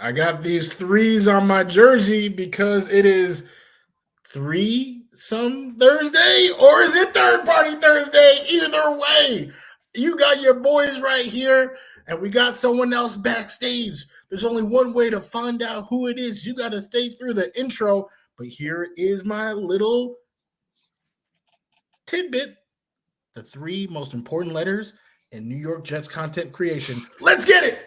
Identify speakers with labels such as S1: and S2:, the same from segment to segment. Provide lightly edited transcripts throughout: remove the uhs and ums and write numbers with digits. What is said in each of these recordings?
S1: I got these threes on my jersey because it is three some Thursday, or is it third party Thursday? Either way, you got your boys right here, and we got someone else backstage. There's only one way to find out who it is. You got to stay through the intro. But here is my little tidbit: the three most important letters in New York Jets content creation. Let's get it.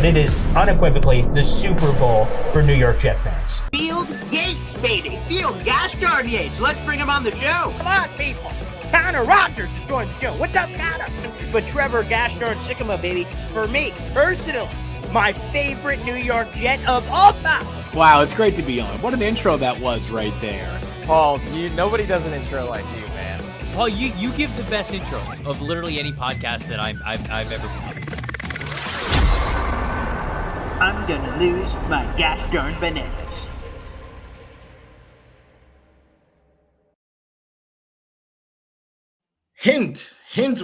S2: It is unequivocally the Super Bowl for New York Jet fans.
S3: Field Yates, baby. Field Gosh darn Yates. Let's bring him on the show.
S4: Come on, people. Connor Rogers is joining the show. What's up, Connor? But Trevor Gosh darn Sycamore, baby, for me, personally, my favorite New York Jet of all time.
S5: Wow, it's great to be on. What an intro that was right there.
S6: Paul, nobody does an intro like you, man.
S7: Paul, you give the best intro of literally any podcast that I've ever been.
S3: I'm gonna lose my gosh darn bananas.
S1: Hint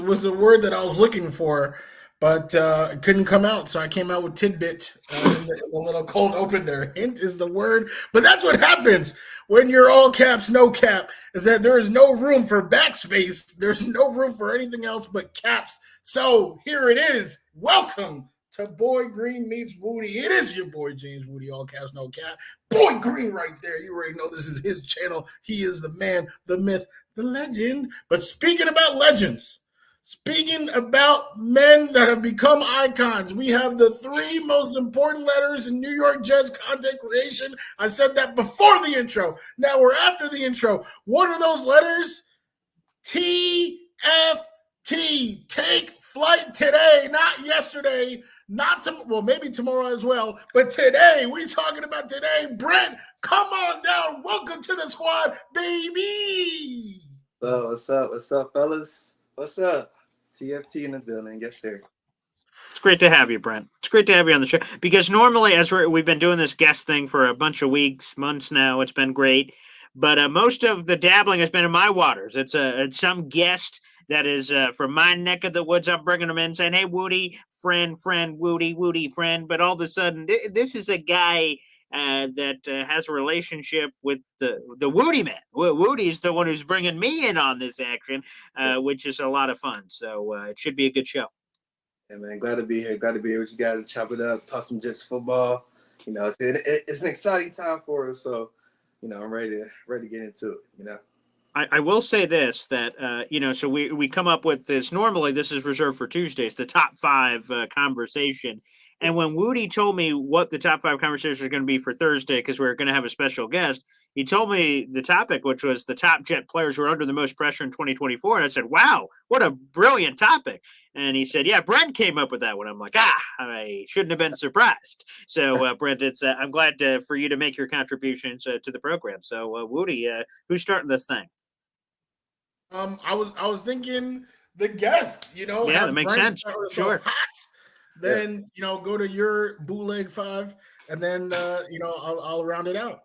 S1: was the word that I was looking for, but it couldn't come out, so I came out with tidbit in the little cold open there. Hint is the word, but that's what happens when you're all caps, no cap, is that there is no room for backspace. There's no room for anything else but caps. So here it is. Welcome to Boy Green Meets Wudi. It is your boy James Wudi, all caps, no cap. Boy Green right there. You already know this is his channel. He is the man, the myth, the legend. But speaking about legends, speaking about men that have become icons, we have the three most important letters in New York Jets content creation. I said that before the intro. Now we're after the intro. What are those letters? TFT. Take flight today, not yesterday, well, maybe tomorrow as well, but today. We talking about today. Brent, come on down. Welcome to the squad, baby.
S8: So what's up, fellas? What's up? TFT in the building. Yes, sir.
S4: It's great to have you, Brent. It's great to have you on the show because normally, as we've been doing this guest thing for a bunch of weeks, months now, it's been great. But most of the dabbling has been in my waters. It's some guest that is from my neck of the woods. I'm bringing them in saying, hey, Wudi, friend, Wudi, friend. But all of a sudden, this is a guy that has a relationship with the Wudi man. Wudi is the one who's bringing me in on this action, which is a lot of fun. So it should be a good show.
S8: Hey, man, glad to be here. Glad to be here with you guys and chop it up, talk some Jets football. You know, it's an exciting time for us. So, you know, I'm ready to get into it, you know.
S4: I will say this, that, so we come up with this. Normally, this is reserved for Tuesdays, the top five conversation. And when Wudi told me what the top five conversation was going to be for Thursday, because we were going to have a special guest, he told me the topic, which was the top Jet players who are under the most pressure in 2024. And I said, wow, what a brilliant topic. And he said, yeah, Brent came up with that one. I'm like, I shouldn't have been surprised. So, Brent, I'm glad for you to make your contributions to the program. So, Wudi, who's starting this thing?
S1: I was thinking the guest,
S4: Yeah, that makes sense. Sure.
S1: Hot, then go to your bootleg five, and then I'll round it out.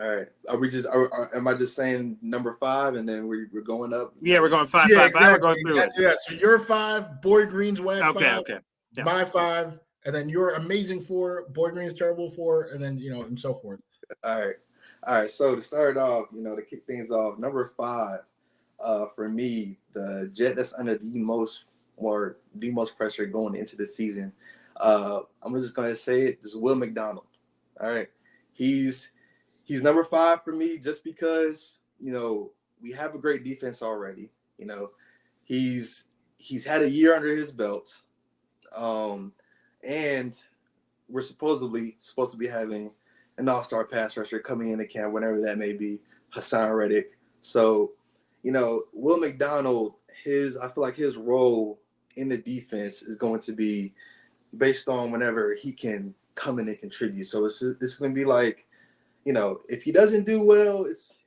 S8: All right. Am I just saying number five, and then we're going up?
S4: Yeah, we're going five.
S1: Exactly,
S4: We're going
S1: exactly, yeah. So your five, Boy Green's wag five.
S4: Okay. Yeah.
S1: My five, and then your amazing four, Boy Green's terrible four, and then and so forth.
S8: All right. So to start off, to kick things off, number five. For me, the Jet that's under the most pressure going into the season. I'm just gonna say it. Just Will McDonald. All right, he's number five for me just because we have a great defense already. He's had a year under his belt, and we're supposed to be having an all-star pass rusher coming into camp whenever that may be, Hassan Reddick. So. Will McDonald, I feel like his role in the defense is going to be based on whenever he can come in and contribute. So it's going to be like, if he doesn't do well, it's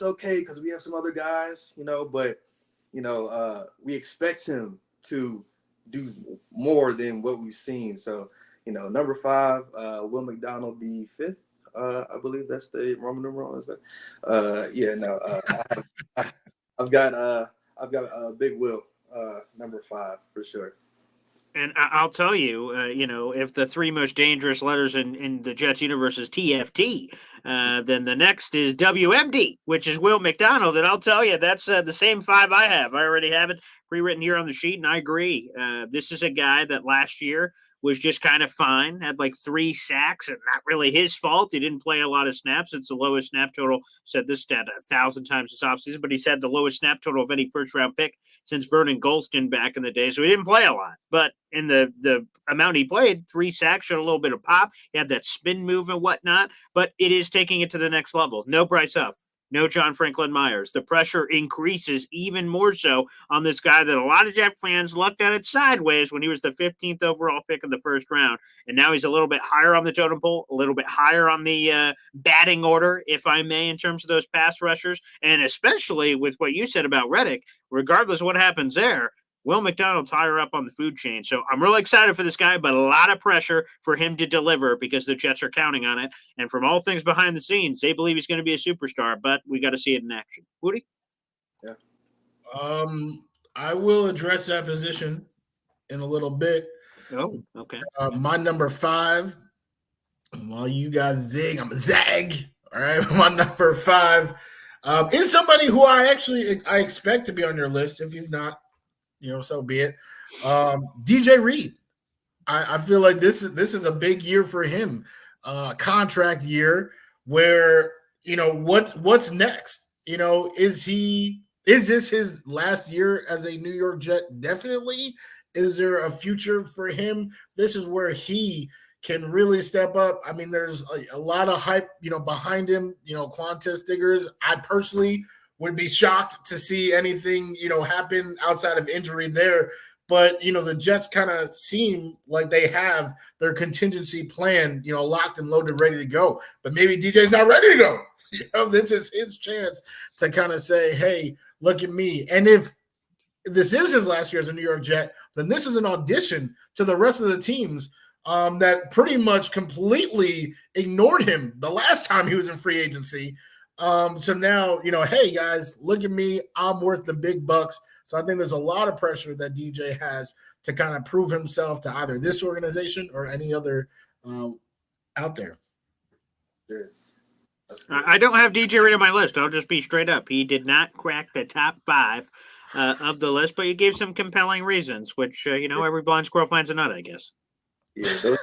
S8: okay because we have some other guys, but we expect him to do more than what we've seen. So, number 5, Will McDonald be 5th. I believe that's the Roman numeral. I've got Big Will, number 5 for sure.
S4: And I'll tell you, if the 3 most dangerous letters in the Jets universe is TFT, then the next is WMD, which is Will McDonald. And I'll tell you, that's the same 5 I have. I already have it pre-written here on the sheet, and I agree. This is a guy that last year was just kind of fine, had like 3 sacks, and not really his fault. He didn't play a lot of snaps. It's the lowest snap total. Said this stat 1,000 times this offseason, but he's had the lowest snap total of any first-round pick since Vernon Golston back in the day. So he didn't play a lot. But in the amount he played, 3 sacks, showed a little bit of pop. He had that spin move and whatnot, but it is taking it to the next level. No Bryce Huff. No John Franklin Myers. The pressure increases even more so on this guy that a lot of Jet fans looked at it sideways when he was the 15th overall pick in the first round. And now he's a little bit higher on the totem pole, a little bit higher on the batting order, if I may, in terms of those pass rushers. And especially with what you said about Reddick, regardless of what happens there, Will McDonald's higher up on the food chain. So I'm really excited for this guy, but a lot of pressure for him to deliver because the Jets are counting on it. And from all things behind the scenes, they believe he's going to be a superstar, but we got to see it in action. Wudi?
S8: Yeah.
S1: I will address that position in a little bit.
S4: Oh, okay.
S1: My number 5, while you guys zig, I'm a zag. All right. My number 5 is somebody who I expect to be on your list. If he's not, so be it. DJ Reed. I feel like this is a big year for him. Contract year where, what's next? Is this his last year as a New York Jet? Definitely. Is there a future for him? This is where he can really step up. I mean, there's a lot of hype, behind him, Quantas Diggers. I personally would be shocked to see anything, happen outside of injury there. But, the Jets kind of seem like they have their contingency plan, locked and loaded, ready to go. But maybe DJ's not ready to go. This is his chance to kind of say, hey, look at me. And if this is his last year as a New York Jet, then this is an audition to the rest of the teams that pretty much completely ignored him the last time he was in free agency. So now, hey guys, look at me. I'm worth the big bucks. So I think there's a lot of pressure that DJ has to kind of prove himself to either this organization or any other out there.
S8: Good.
S4: I don't have DJ Reed on my list. I'll just be straight up. He did not crack the top 5 of the list, but he gave some compelling reasons, which, every blind squirrel finds a nut, I guess.
S8: Yeah,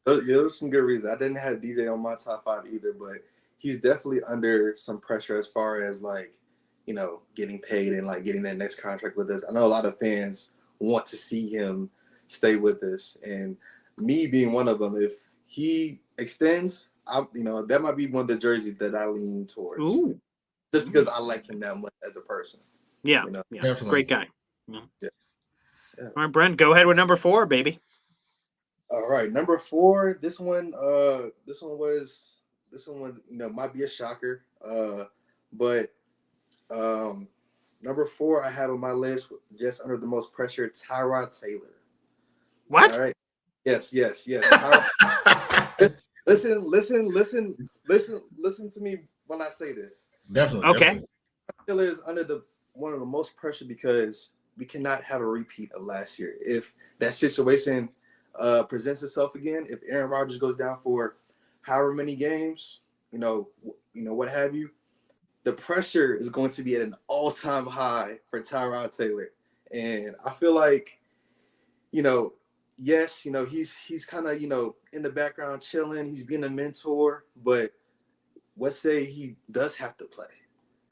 S8: those some good reasons. I didn't have DJ on my top 5 either, but he's definitely under some pressure as far as getting paid and getting that next contract with us. I know a lot of fans want to see him stay with us, and me being one of them. If he extends, that might be one of the jerseys that I lean towards.
S4: Ooh.
S8: Just because I like him that much as a person.
S4: Yeah,
S1: Definitely.
S4: Great guy.
S8: Yeah.
S4: All right, Brent, go ahead with number 4, baby.
S8: All right, number 4. This one might be a shocker, but number 4 I have on my list, just under the most pressure, Tyrod Taylor.
S4: What?
S8: All right. Yes. Listen to me when I say this.
S1: Definitely.
S4: Okay.
S1: Definitely.
S8: Taylor is under one of the most pressure because we cannot have a repeat of last year. If that situation presents itself again, if Aaron Rodgers goes down for however many games, what have you, the pressure is going to be at an all-time high for Tyrod Taylor. And I feel like, yes, he's kind of, in the background chilling. He's being a mentor, but let's say he does have to play.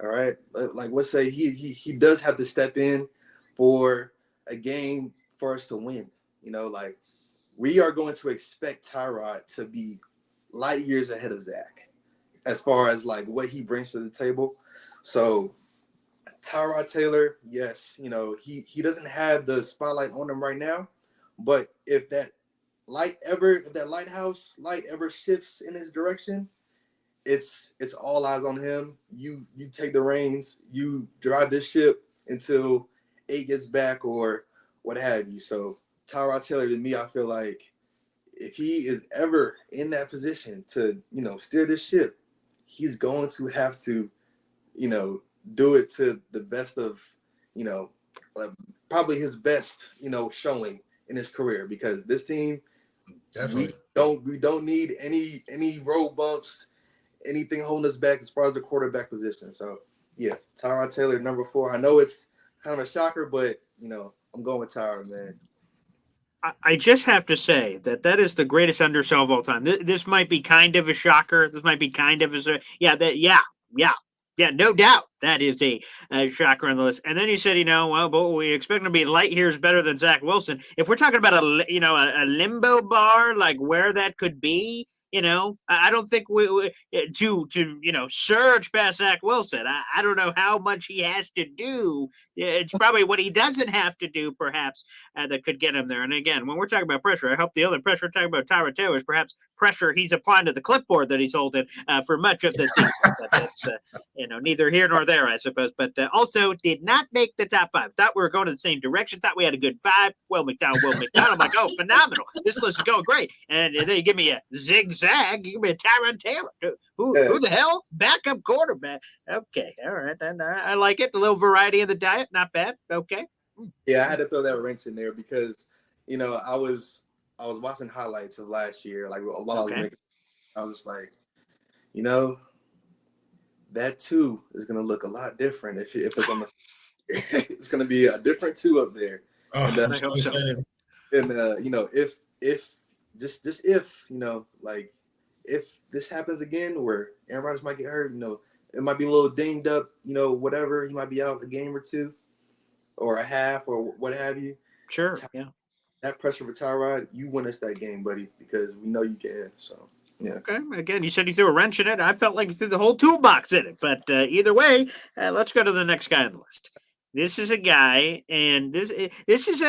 S8: All right. Let's say he does have to step in for a game for us to win. We are going to expect Tyrod to be light years ahead of Zach as far as what he brings to the table. So Tyrod Taylor, yes, he doesn't have the spotlight on him right now, but if that lighthouse light ever shifts in his direction, it's all eyes on him. You take the reins, you drive this ship until 8 gets back or what have you. So Tyrod Taylor, to me, I feel like if he is ever in that position to, steer this ship, he's going to have to, do it to the best of, probably his best, showing in his career, because this team,
S1: Definitely.
S8: we don't need any road bumps, anything holding us back as far as the quarterback position. So yeah, Tyrod Taylor, number 4. I know it's kind of a shocker, but I'm going with Tyrod, man.
S4: I just have to say that is the greatest undersell of all time. This might be kind of a shocker. This might be kind of no doubt that is a shocker on the list. And then you said, but we expect him to be light years better than Zach Wilson. If we're talking about a limbo bar, like where that could be, I don't think we to surge past Zach Wilson. I don't know how much he has to do. It's probably what he doesn't have to do, perhaps, that could get him there. And again, when we're talking about pressure, I hope the other pressure we're talking about Tyrod Taylor is perhaps pressure he's applying to the clipboard that he's holding for much of the season. But that's neither here nor there, I suppose. But also did not make the top 5. Thought we were going in the same direction. Thought we had a good vibe. Will McDonald. I'm like, oh, phenomenal. This list is going great. And then you give me a zigzag. You give me a Tyrod Taylor. Who the hell? Backup quarterback. Okay. All right. Then I like it. A little variety in the diet. Not bad. Okay.
S8: Yeah, I had to throw that wrench in there because, I was watching highlights of last year, like while I was making, I was just like, that 2 is going to look a lot different if it's on the it's going to be a different 2 up there.
S1: Oh,
S8: and,
S1: I hope so.
S8: if this happens again where Aaron Rodgers might get hurt, it might be a little dinged up, whatever, he might be out a game or 2 or a half or what have you.
S4: Sure. Yeah.
S8: That pressure for Tyrod, you win us that game, buddy, because we know you can. So, yeah.
S4: Okay. Again, you said you threw a wrench in it. I felt like you threw the whole toolbox in it. But either way, let's go to the next guy on the list. This is a guy, and this is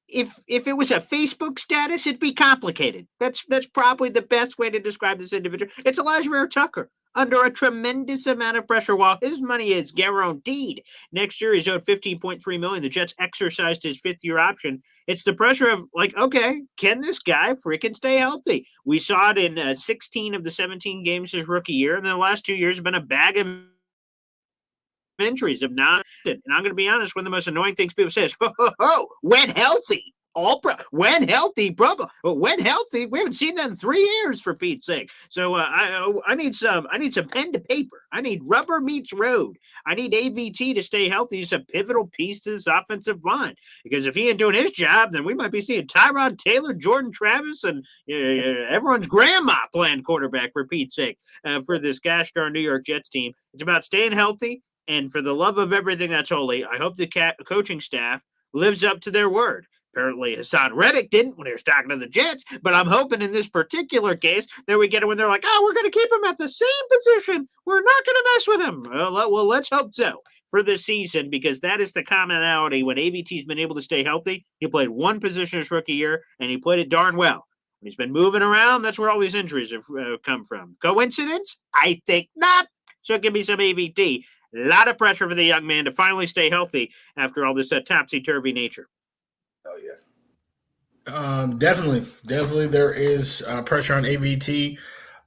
S4: if it was a Facebook status, it'd be complicated. That's probably the best way to describe this individual. It's Elijah Vera Tucker under a tremendous amount of pressure while his money is guaranteed. Next year, he's owed $15.3 million. The Jets exercised his 5th-year option. It's the pressure of like, okay, can this guy freaking stay healthy? We saw it in 16 of the 17 games his rookie year, and then the last 2 years have been a bag of injuries. And I'm going to be honest, one of the most annoying things people say is, when healthy. When healthy, brother. When healthy, we haven't seen that in 3 years, for Pete's sake. So I need some pen to paper. I need rubber meets road. I need AVT to stay healthy. He's a pivotal piece to this offensive line. Because if he ain't doing his job, then we might be seeing Tyrod Taylor, Jordan Travis, and everyone's grandma playing quarterback, for Pete's sake, for this gosh darn New York Jets team. It's about staying healthy. And for the love of everything that's holy, I hope the coaching staff lives up to their word. Apparently, Hassan Reddick didn't when he was talking to the Jets, but I'm hoping in this particular case that we get it when they're like, we're going to keep him at the same position. We're not going to mess with him. Well, let's hope so for this season, because that is the commonality. When AVT's been able to stay healthy, he played one position his rookie year, and he played it darn well. When he's been moving around, that's where all these injuries have come from. Coincidence? I think not. So give me some AVT. A lot of pressure for the young man to finally stay healthy after all this topsy-turvy nature.
S8: Oh, yeah.
S1: Definitely there is pressure on AVT.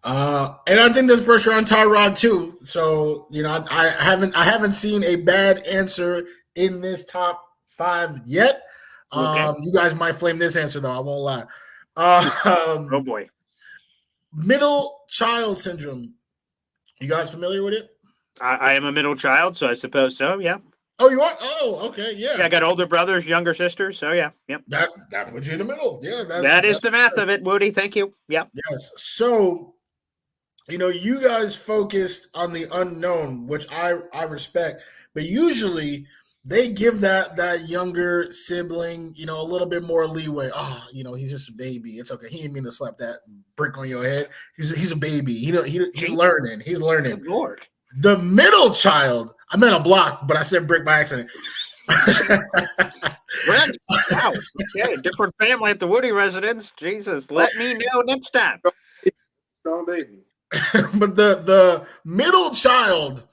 S1: And I think there's pressure on Tyrod too. So, I haven't seen a bad answer in this top 5 yet.
S4: Okay.
S1: You guys might flame this answer though, I won't lie.
S4: Oh boy.
S1: Middle child syndrome. You guys familiar with it?
S4: I am a middle child, so I suppose so, yeah.
S1: Oh, you are? Oh, okay, yeah.
S4: Yeah, I got older brothers, younger sisters, so yeah. Yep.
S1: That puts you in the middle. Yeah,
S4: that's the math of it, Wudi. Thank you. Yep.
S1: Yes. So, you guys focused on the unknown, which I respect, but usually they give that younger sibling, a little bit more leeway. He's just a baby. It's okay. He didn't mean to slap that brick on your head. He's a baby. He's learning. He's learning.
S4: Good Lord.
S1: The middle child, I meant a block, but I said brick by accident.
S4: Randy, wow. Okay, different family at the Wudi residence. Jesus, let me know next time.
S8: Strong baby.
S1: But the middle child,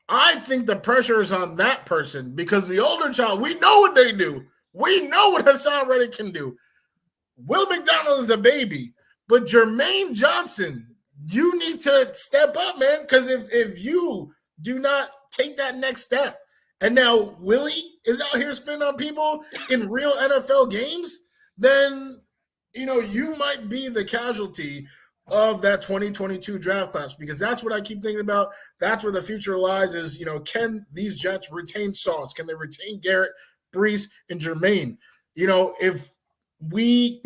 S1: I think the pressure is on that person because the older child, we know what they do. We know what Hassan Reddick can do. Will McDonald is a baby, but Jermaine Johnson, you need to step up, man, because if you do not take that next step, and now Willie is out here spinning on people in real NFL games, then, you might be the casualty of that 2022 draft class, because that's what I keep thinking about. That's where the future lies is, can these Jets retain Sauce? Can they retain Garrett, Brees, and Jermaine? If we,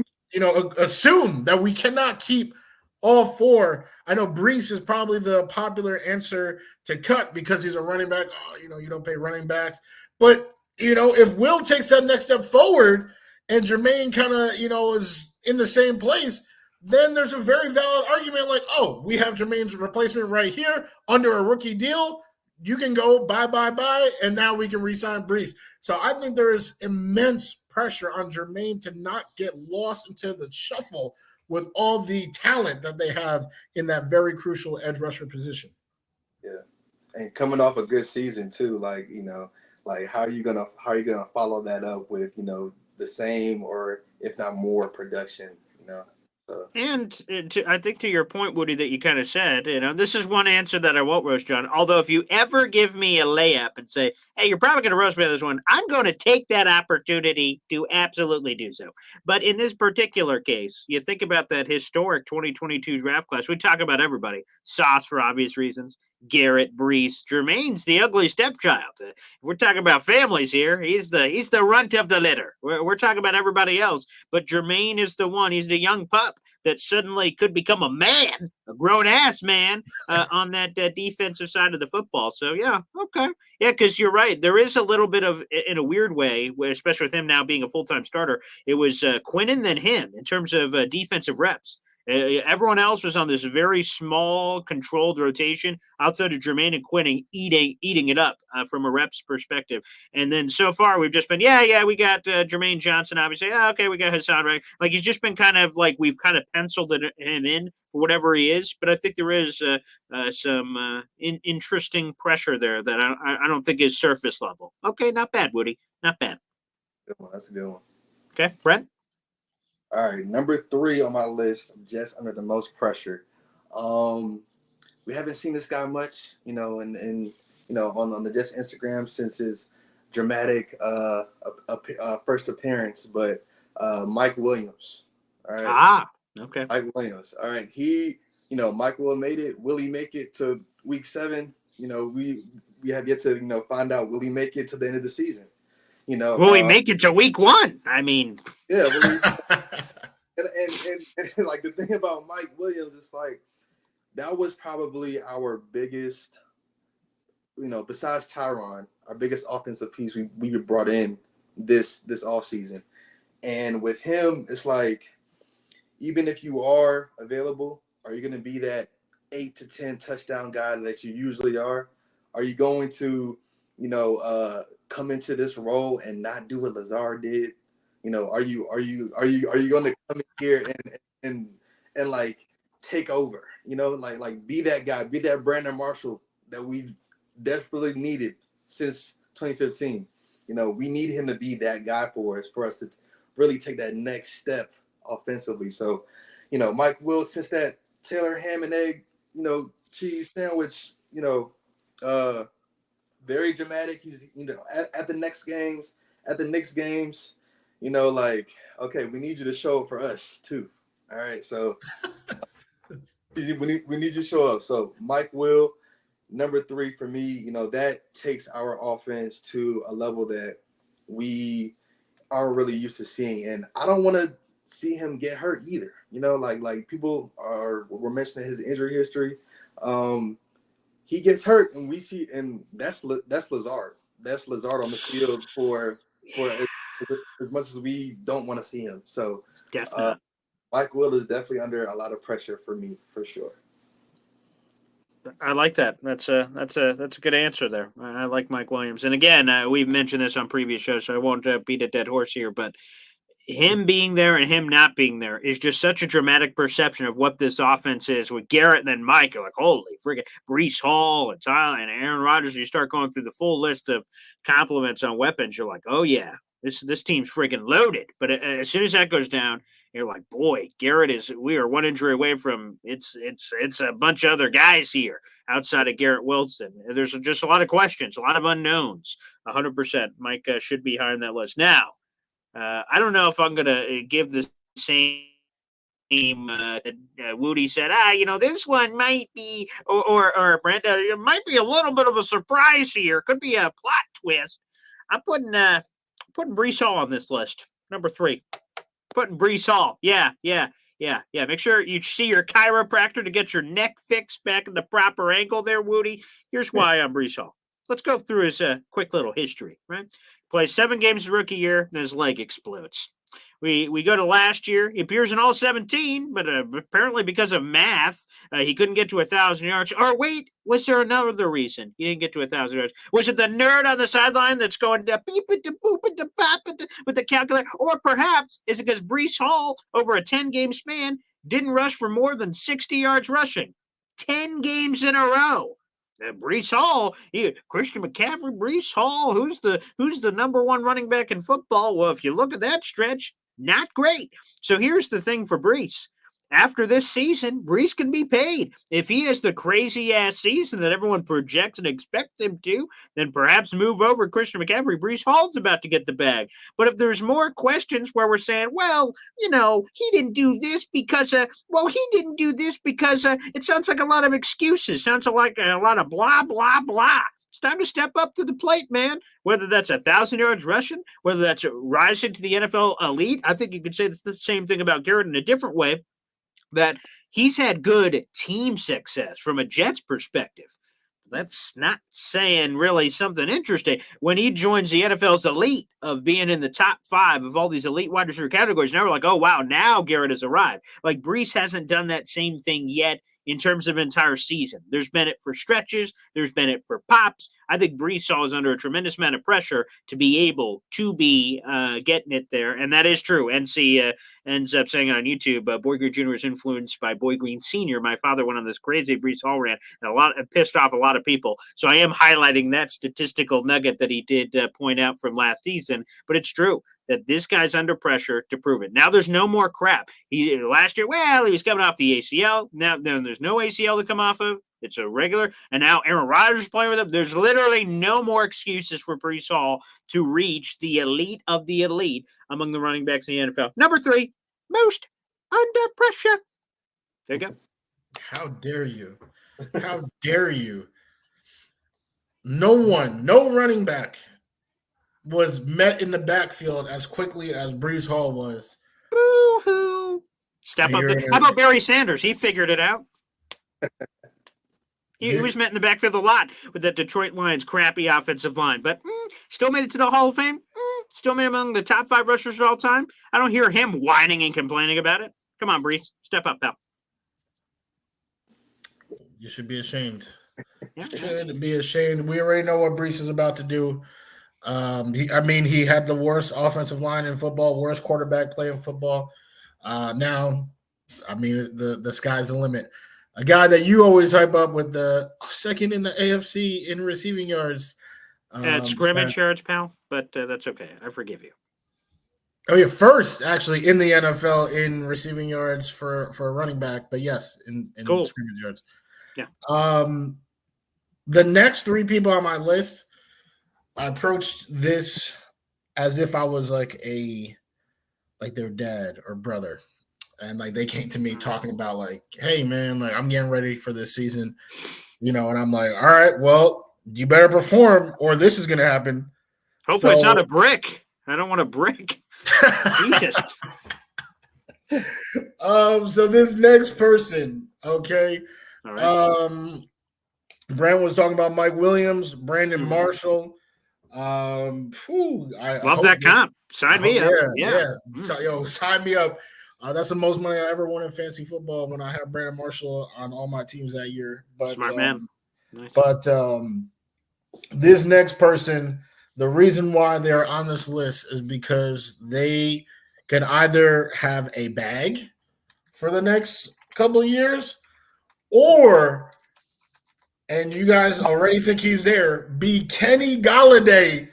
S1: assume that we cannot keep all four. I know Brees is probably the popular answer to cut because he's a running back. Oh, you don't pay running backs. But, if Will takes that next step forward and Jermaine kind of, is in the same place, then there's a very valid argument like, oh, we have Jermaine's replacement right here under a rookie deal. You can go bye, and now we can re-sign Brees. So I think there is immense pressure on Jermaine to not get lost into the shuffle with all the talent that they have in that very crucial edge rusher position.
S8: Yeah, and coming off a good season too, how are you gonna follow that up with the same or if not more production, So.
S4: And I think to your point, Woody, that you kind of said, this is one answer that I won't roast John. Although if you ever give me a layup and say, hey, you're probably going to roast me on this one, I'm going to take that opportunity to absolutely do so. But in this particular case, you think about that historic 2022 draft class. We talk about everybody. Sauce for obvious reasons. Garrett, Brees, Jermaine's the ugly stepchild. We're talking about families here. He's the runt of the litter. We're talking about everybody else, but Jermaine is the one. He's the young pup that suddenly could become a man, a grown-ass man on that defensive side of the football. So, yeah, okay. Yeah, because you're right. There is a little bit of, in a weird way, especially with him now being a full-time starter, it was Quinnen than him in terms of defensive reps. Everyone else was on this very small, controlled rotation outside of Jermaine and Quinnen eating it up from a reps perspective. And then so far we've just been, we got Jermaine Johnson, obviously. Okay, we got Hassan Reddick. Like he's just been kind of like we've kind of penciled him in for whatever he is. But I think there is some interesting pressure there that I don't think is surface level. Okay, not bad, Woody. Not bad.
S8: Good one. That's a good one.
S4: Okay, Brent?
S8: All right, number 3 on my list, just under the most pressure. We haven't seen this guy much, on the Jets Instagram since his dramatic first appearance, but Mike Williams. All right.
S4: Okay.
S8: Mike Williams. All right. Mike Will made it. Will he make it to week 7? We have yet to, find out, will he make it to the end of the season?
S4: Will we make it to week 1? I mean,
S8: yeah. And like the thing about Mike Williams is like that was probably our biggest, besides Tyron, our biggest offensive piece we brought in this offseason. And with him, it's like even if you are available, are you going to be that 8 to 10 touchdown guy that you usually are? Are you going to, come into this role and not do what Lazard did? Are you going to come in here and like take over? Like be that guy, be that Brandon Marshall that we've desperately needed since 2015. We need him to be that guy for us to really take that next step offensively. So, Mike Will, since that Taylor ham and egg, cheese sandwich, very dramatic. He's, at the Knicks games, okay, we need you to show up for us too. All right, so we need you to show up. So Mike Will, number 3 for me. That takes our offense to a level that we aren't really used to seeing, and I don't want to see him get hurt either. Like people were mentioning his injury history. He gets hurt, and we see, and that's Lazard. That's Lazard on the field for as much as we don't want to see him. So
S4: definitely,
S8: Mike Will is definitely under a lot of pressure for me, for sure.
S4: I like that. That's a good answer there. I like Mike Williams, and again, we've mentioned this on previous shows, so I won't beat a dead horse here, but him being there and him not being there is just such a dramatic perception of what this offense is with Garrett and then Mike. You're like, holy friggin' Brees Hall and Tyler and Aaron Rodgers. You start going through the full list of compliments on weapons. You're like, oh yeah, this team's freaking loaded. But as soon as that goes down, you're like, boy, we are one injury away from it's a bunch of other guys here outside of Garrett Wilson. There's just a lot of questions, a lot of unknowns. 100%. Mike should be higher on that list. Now, I don't know if I'm going to give the same Wudi said, this one might be, or Brenda, it might be a little bit of a surprise here. Could be a plot twist. I'm putting Breece Hall on this list. Number 3. Putting Breece Hall. Yeah. Make sure you see your chiropractor to get your neck fixed back in the proper angle there, Wudi. Here's why I'm Breece Hall. Let's go through his quick little history, right? Plays 7 games his rookie year, then his leg explodes. We go to last year. He appears in all 17, but apparently because of math, he couldn't get to 1,000 yards. Or wait, was there another reason he didn't get to 1,000 yards? Was it the nerd on the sideline that's going to beep it to boop it to pop it with the calculator? Or perhaps is it because Breece Hall, over a 10-game span, didn't rush for more than 60 yards rushing? 10 games in a row. Breece Hall, Christian McCaffrey, Breece Hall, who's the number 1 running back in football? Well, if you look at that stretch, not great. So here's the thing for Breece. After this season, Breece can be paid. If he has the crazy-ass season that everyone projects and expects him to, then perhaps move over Christian McCaffrey. Breece Hall's about to get the bag. But if there's more questions where we're saying, well, he didn't do this because, it sounds like a lot of excuses. Sounds like a lot of blah, blah, blah. It's time to step up to the plate, man. Whether that's 1,000 yards rushing, whether that's rising to the NFL elite. I think you could say the same thing about Garrett in a different way, that he's had good team success from a Jets perspective. That's not saying really something interesting. When he joins the NFL's elite of being in the top 5 of all these elite wide receiver categories, now we're like, oh, wow, now Garrett has arrived. Like Breece hasn't done that same thing yet in terms of entire season. There's been it for stretches. There's been it for pops. I think Breece Hall is under a tremendous amount of pressure to be able to be getting it there. And that is true. NC ends up saying on YouTube, Boy Green Jr. is influenced by Boy Green Sr. My father went on this crazy Breece Hall rant, and it pissed off a lot of people. So I am highlighting that statistical nugget that he did point out from last season. But it's true that this guy's under pressure to prove it. Now there's no more crap. Last year, he was coming off the ACL. Now there's no ACL to come off of. It's a regular. And now Aaron Rodgers is playing with him. There's literally no more excuses for Breece Hall to reach the elite of the elite among the running backs in the NFL. Number 3, most under pressure. There you go.
S1: How dare you? How dare you? No running back was met in the backfield as quickly as Breece Hall was.
S4: Boo-hoo. Step up. How about Barry Sanders? He figured it out. He was met in the backfield a lot with the Detroit Lions' crappy offensive line, but still made it to the Hall of Fame. Still made it among the top 5 rushers of all time. I don't hear him whining and complaining about it. Come on, Breece. Step up, pal.
S1: You should be ashamed.
S4: Yeah.
S1: You should be ashamed. We already know what Breece is about to do. He had the worst offensive line in football, worst quarterback play in football. The sky's the limit. A guy that you always hype up with the second in the AFC in receiving yards.
S4: Scrimmage yards, pal, but that's okay. I forgive you.
S1: Oh, yeah, first actually in the NFL in receiving yards for a running back, but yes, in
S4: cool.
S1: scrimmage yards.
S4: Yeah.
S1: The next 3 people on my list, I approached this as if I was like their dad or brother. And like they came to me talking about like, hey man, like I'm getting ready for this season, and I'm like, all right, well, you better perform or this is gonna happen.
S4: Hopefully it's not a brick. I don't want a brick. Jesus.
S1: So this next person, okay.
S4: All right.
S1: Brandon was talking about Mike Williams, Brandon Marshall.
S4: Love that comp. Sign me up. Yeah.
S1: So, sign me up. That's the most money I ever won in fantasy football when I had Brandon Marshall on all my teams that year. But,
S4: smart man. Nice.
S1: But this next person, the reason why they're on this list is because they can either have a bag for the next couple of years or, and you guys already think he's there, be Kenny Golladay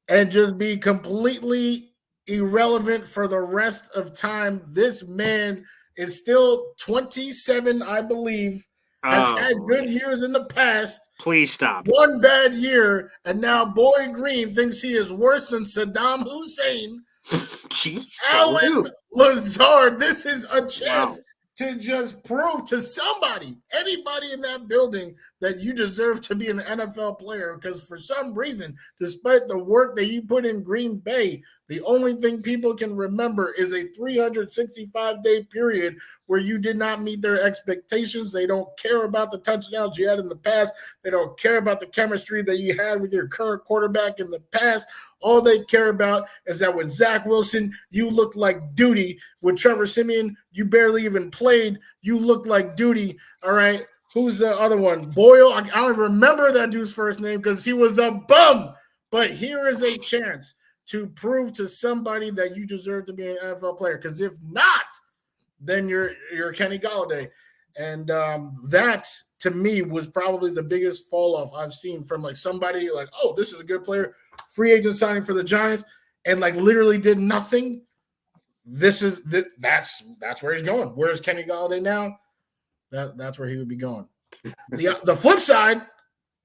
S1: and just be completely irrelevant for the rest of time. This man is still 27, I believe, has
S4: Oh,
S1: had good years in the past,
S4: please stop.
S1: one bad year, and now Boy Green thinks he is worse than Saddam Hussein.
S4: Jeez,
S1: Alan Lazard, this is a
S4: wow.
S1: chance to just prove to somebody, anybody in that building, that you deserve to be an NFL player. Because for some reason, despite the work that you put in Green Bay, the only thing people can remember is a 365-day period where you did not meet their expectations. They don't care about the touchdowns you had in the past. They don't care about the chemistry that you had with your current quarterback in the past. All they care about is that with Zach Wilson, you looked like duty. With Trevor Siemian, you barely even played. You looked like duty. All right. Who's the other one? Boyle. I don't even remember that dude's first name because he was a bum. But here is a chance to prove to somebody that you deserve to be an NFL player. Because if not, then you're Kenny Golladay. And that, to me, was probably the biggest fall off I've seen from like somebody like, oh, this is a good player, free agent signing for the Giants, and like literally did nothing. That's where he's going. Where's Kenny Golladay now? That's where he would be going. The flip side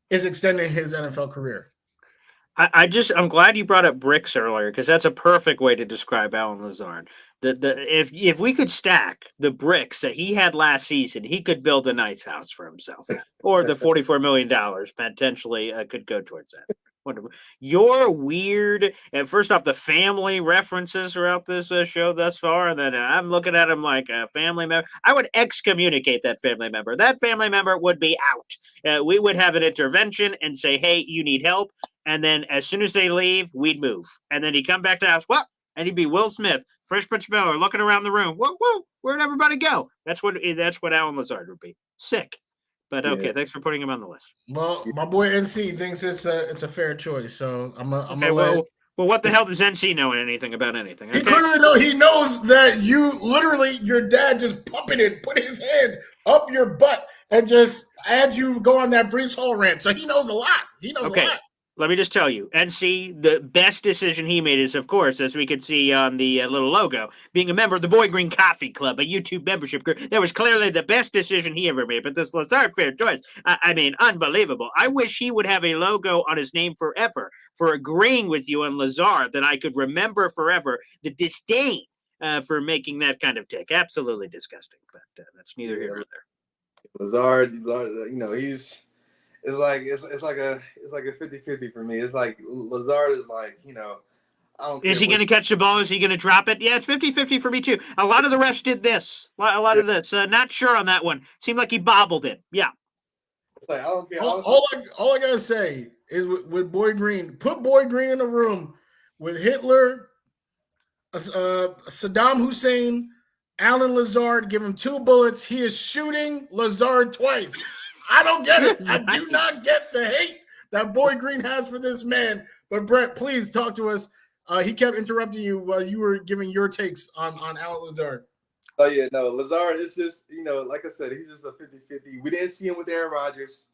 S1: is extending his NFL career.
S4: I'm glad you brought up bricks earlier because that's a perfect way to describe Alan Lazard. If we could stack the bricks that he had last season, he could build a nice house for himself, or the $44 million potentially could go towards that. Wonderful. Your weird, and first off, the family references throughout this show thus far, and then I'm looking at him like a family member. I would excommunicate that family member. That family member would be out. We would have an intervention and say, hey, you need help. And then as soon as they leave, we'd move. And then he'd come back to the house. Well, and he'd be Will Smith, Fresh Prince of Bel-Air, looking around the room. Whoa, where'd everybody go? That's what Alan Lazard would be. Sick. But okay, thanks for putting him on the list.
S1: Well, my boy NC thinks it's a fair choice, so I'm
S4: okay, well, what the hell does NC know anything about anything? Okay?
S1: He knows that you literally, your dad just put his hand up your butt and just had you go on that Breece Hall rant. So he knows a lot. He knows a lot.
S4: Let me just tell you, NC, the best decision he made is, of course, as we could see on the little logo, being a member of the Boy Green Coffee Club, a YouTube membership group. That was clearly the best decision he ever made. But this Lazard, fair choice. I mean, unbelievable. I wish he would have a logo on his name forever for agreeing with you on Lazard that I could remember forever. The disdain for making that kind of take. Absolutely disgusting. But that's neither here nor there.
S8: Lazard, he's... It's like a 50-50 for me. It's like Lazard is like, I don't care.
S4: Is he going to catch the ball? Is he going to drop it? Yeah, it's 50-50 for me too. A lot of the refs did this. A lot of this. Not sure on that one. Seemed like he bobbled it. Yeah.
S8: It's like, I don't care.
S1: All I got to say is with Boy Green, put Boy Green in a room with Hitler, Saddam Hussein, Alan Lazard, give him 2 bullets. He is shooting Lazard twice. I don't get it. I do not get the hate that Boy Green has for this man. But Brent, please talk to us. He kept interrupting you while you were giving your takes on Alan Lazard.
S8: Oh, yeah, no. Lazard is just, like I said, he's just a 50-50. We didn't see him with Aaron Rodgers.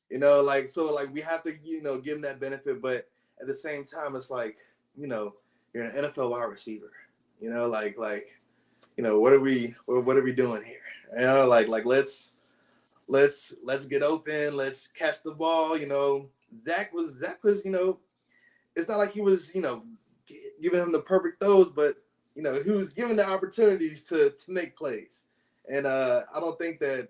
S8: We have to, give him that benefit. But at the same time, it's like, you're an NFL wide receiver. What are we doing here? Let's get open. Let's catch the ball. Zach was, it's not like he was, giving him the perfect throws, but, he was given the opportunities to make plays. And I don't think that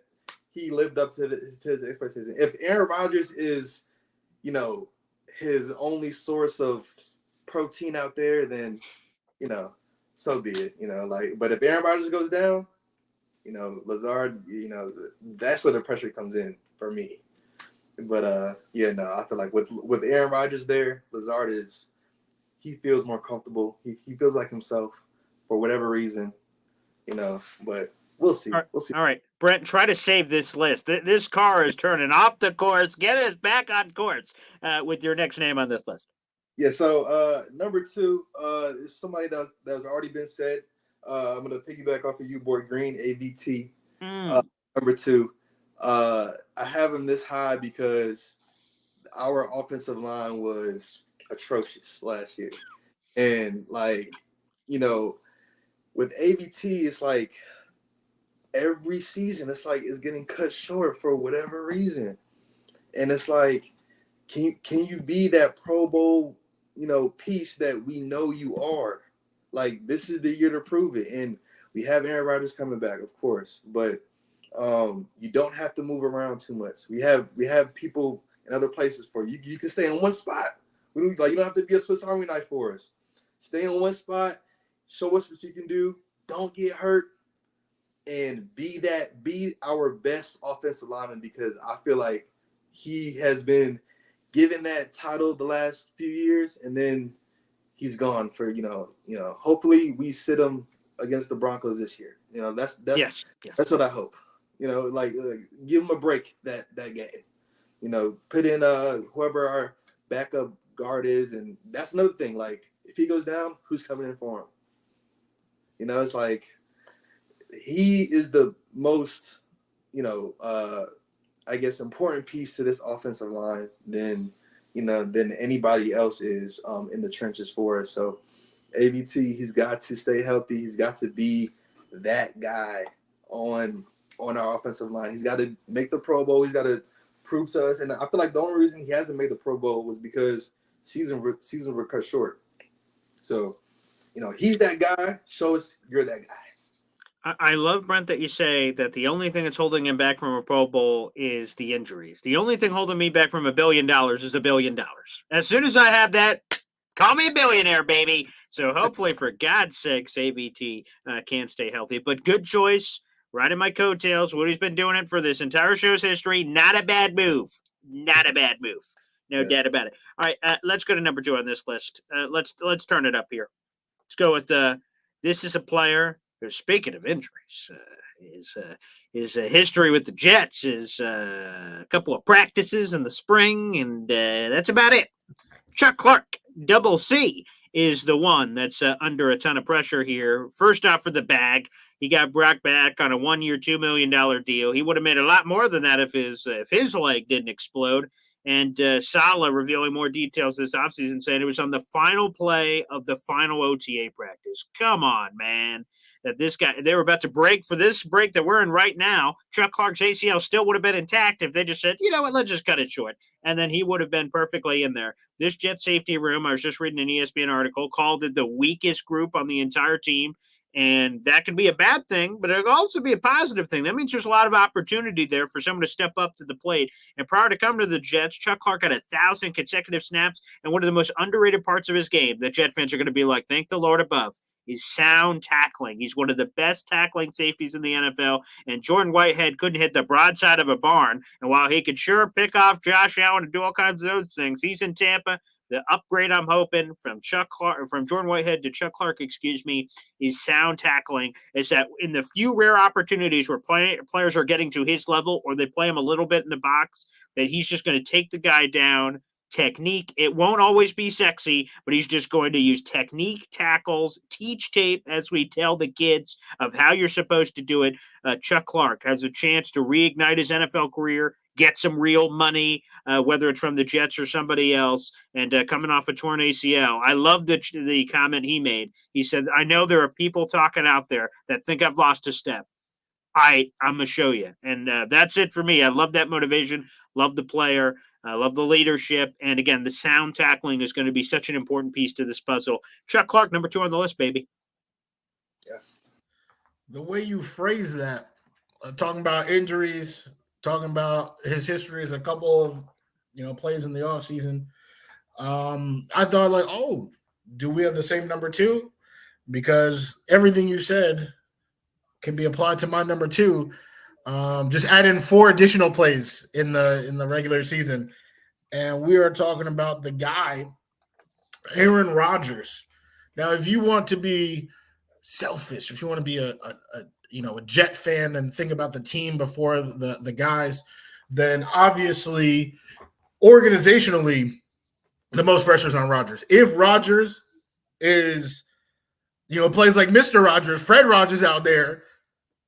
S8: he lived up to his expectations. If Aaron Rodgers is, his only source of protein out there, then, so be it, but if Aaron Rodgers goes down, Lazard, that's where the pressure comes in for me. But I feel like with Aaron Rodgers there, Lazard he feels more comfortable. He feels like himself for whatever reason, but we'll see. We'll see.
S4: All right, Brent, try to save this list. This car is turning off the course. Get us back on course with your next name on this list.
S8: Yeah, so number 2 is somebody that's already been said. I'm going to piggyback off of you, Boy Green, AVT. Number 2, I have him this high because our offensive line was atrocious last year. And like, you know, with AVT, it's like every season, it's like it's getting cut short for whatever reason. And it's like, can you be that Pro Bowl, piece that we know you are? Like, this is the year to prove it. And we have Aaron Rodgers coming back, of course, but you don't have to move around too much. We have people in other places for you. You can stay in one spot. You don't have to be a Swiss Army knife for us. Stay in one spot. Show us what you can do. Don't get hurt, and be our best offensive lineman, because I feel like he has been given that title the last few years, and then he's gone for hopefully we sit him against the Broncos this year. That's
S4: Yes.
S8: that's what I hope. Give him a break that game. Put in whoever our backup guard is, and that's another thing. Like, if he goes down, who's coming in for him? It's like he is the most, I guess, important piece to this offensive line than anybody else is in the trenches for us. So AVT, he's got to stay healthy. He's got to be that guy on our offensive line. He's got to make the Pro Bowl. He's got to prove to us. And I feel like the only reason he hasn't made the Pro Bowl was because season were cut short. So, he's that guy. Show us you're that guy.
S4: I love, Brent, that you say that the only thing that's holding him back from a Pro Bowl is the injuries. The only thing holding me back from $1 billion is $1 billion. As soon as I have that, call me a billionaire, baby. So hopefully, for God's sakes, AVT can stay healthy. But good choice. Riding my coattails. Woody's been doing it for this entire show's history. Not a bad move. Not a bad move. No doubt about it. All right, let's go to number 2 on this list. Let's turn it up here. Let's go with this is a player who, speaking of injuries, his history with the Jets is a couple of practices in the spring, and that's about it. Chuck Clark, Double C, is the one that's under a ton of pressure here. First off, for the bag, he got Brock back on a 1-year, $2 million deal. He would have made a lot more than that if his leg didn't explode. And Saleh revealing more details this offseason, saying it was on the final play of the final OTA practice. Come on, man. That this guy, they were about to break for this break that we're in right now. Chuck Clark's ACL still would have been intact if they just said, you know what, let's just cut it short. And then he would have been perfectly in there. This Jet safety room, I was just reading an ESPN article, called it the weakest group on the entire team. And that can be a bad thing, but it can also be a positive thing. That means there's a lot of opportunity there for someone to step up to the plate. And prior to coming to the Jets, Chuck Clark had 1,000 consecutive snaps. And one of the most underrated parts of his game that Jet fans are going to be like, thank the Lord above, is sound tackling. He's one of the best tackling safeties in the NFL. And Jordan Whitehead couldn't hit the broadside of a barn. And while he could sure pick off Josh Allen and do all kinds of those things, he's in Tampa. The upgrade I'm hoping from Jordan Whitehead to Chuck Clark, is sound tackling. Is that in the few rare opportunities where players are getting to his level, or they play him a little bit in the box, that he's just going to take the guy down. Technique. It won't always be sexy, but he's just going to use technique, tackles, teach tape, as we tell the kids of how you're supposed to do it. Chuck Clark has a chance to reignite his NFL career, get some real money, whether it's from the Jets or somebody else, and coming off a torn ACL. I love the comment he made. He said, I know there are people talking out there that think I've lost a step. I'm going to show you. And that's it for me. I love that motivation, love the player, I love the leadership. And again, the sound tackling is going to be such an important piece to this puzzle. Chuck Clark, number 2 on the list, baby.
S1: Yeah. The way you phrase that, talking about injuries, talking about his history as a couple of, plays in the offseason, I thought like, oh, do we have the same number 2? Because everything you said can be applied to my number 2. Just add in 4 additional plays in the regular season. And we are talking about the guy, Aaron Rodgers. Now, if you want to be selfish, if you want to be a Jet fan and think about the team before the guys, then obviously organizationally, the most pressure is on Rodgers. If Rodgers is, plays like Mr. Rogers, Fred Rogers out there,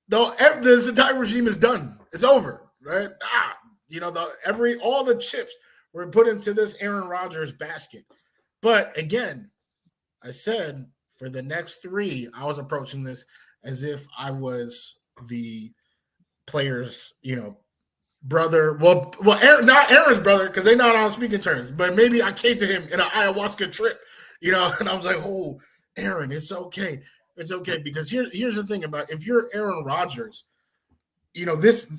S1: this entire regime is done. It's over, right? All the chips were put into this Aaron Rodgers basket. But again, I said for the next 3, I was approaching this as if I was the player's, brother. Well, Aaron, not Aaron's brother because they're not on speaking terms. But maybe I came to him in an ayahuasca trip, and I was like, "Oh, Aaron, it's okay, because here's the thing about if you're Aaron Rodgers, this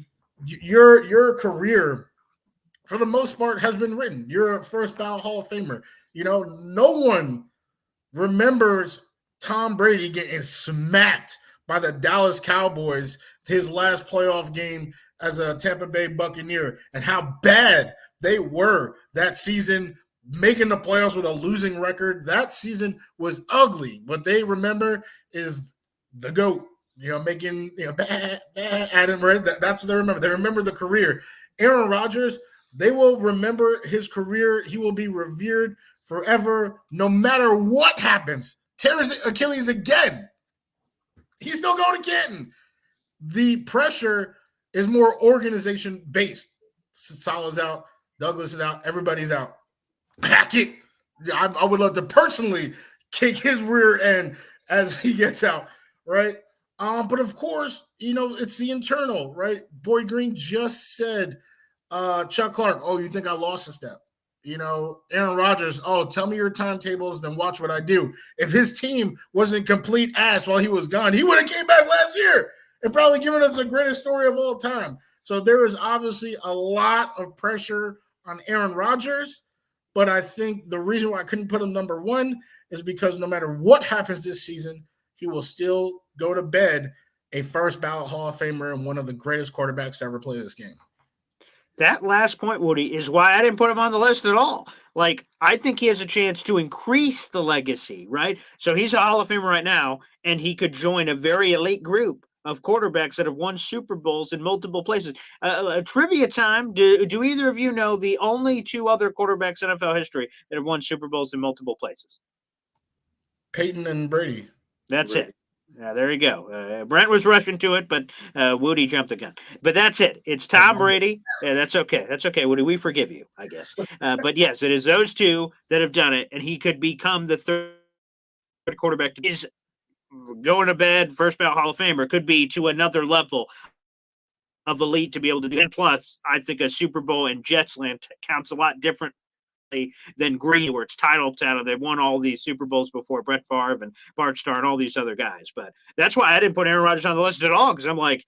S1: your career for the most part has been written. You're a first ballot Hall of Famer. No one remembers Tom Brady getting smacked by the Dallas Cowboys his last playoff game as a Tampa Bay Buccaneer and how bad they were that season, making the playoffs with a losing record. That season was ugly. What they remember is the GOAT, making, Adam, right? That's what they remember. They remember the career. Aaron Rodgers, they will remember his career. He will be revered forever, no matter what happens. Tears Achilles again. He's still going to Canton. The pressure is more organization based. Salah's out, Douglas is out, everybody's out. Hackett, I would love to personally kick his rear end as he gets out, right? But of course, it's the internal, right? Boy Green just said, Chuck Clark, oh, you think I lost a step? Aaron Rodgers, oh, tell me your timetables, then watch what I do. If his team wasn't complete ass while he was gone, he would have came back last year and probably given us the greatest story of all time. So there is obviously a lot of pressure on Aaron Rodgers, but I think the reason why I couldn't put him number 1 is because no matter what happens this season, he will still go to bed a first ballot Hall of Famer and one of the greatest quarterbacks to ever play this game.
S4: That last point, Woody, is why I didn't put him on the list at all. Like, I think he has a chance to increase the legacy, right? So he's a Hall of Famer right now, and he could join a very elite group of quarterbacks that have won Super Bowls in multiple places. Trivia time. Do either of you know the only 2 other quarterbacks in NFL history that have won Super Bowls in multiple places?
S1: Peyton and Brady.
S4: That's it. There you go. Brent was rushing to it, but Woody jumped the gun. But that's it. It's Tom Brady. Yeah, that's okay. That's okay, Woody. We forgive you, I guess. But yes, it is those 2 that have done it, and he could become the 3rd quarterback. He's going to bed, first ballot Hall of Famer, could be to another level of elite to be able to do. And plus, I think a Super Bowl in Jets land counts a lot different than Green, where it's title. They've won all these Super Bowls before, Brett Favre and Bart Starr and all these other guys. But that's why I didn't put Aaron Rodgers on the list at all, because I'm like,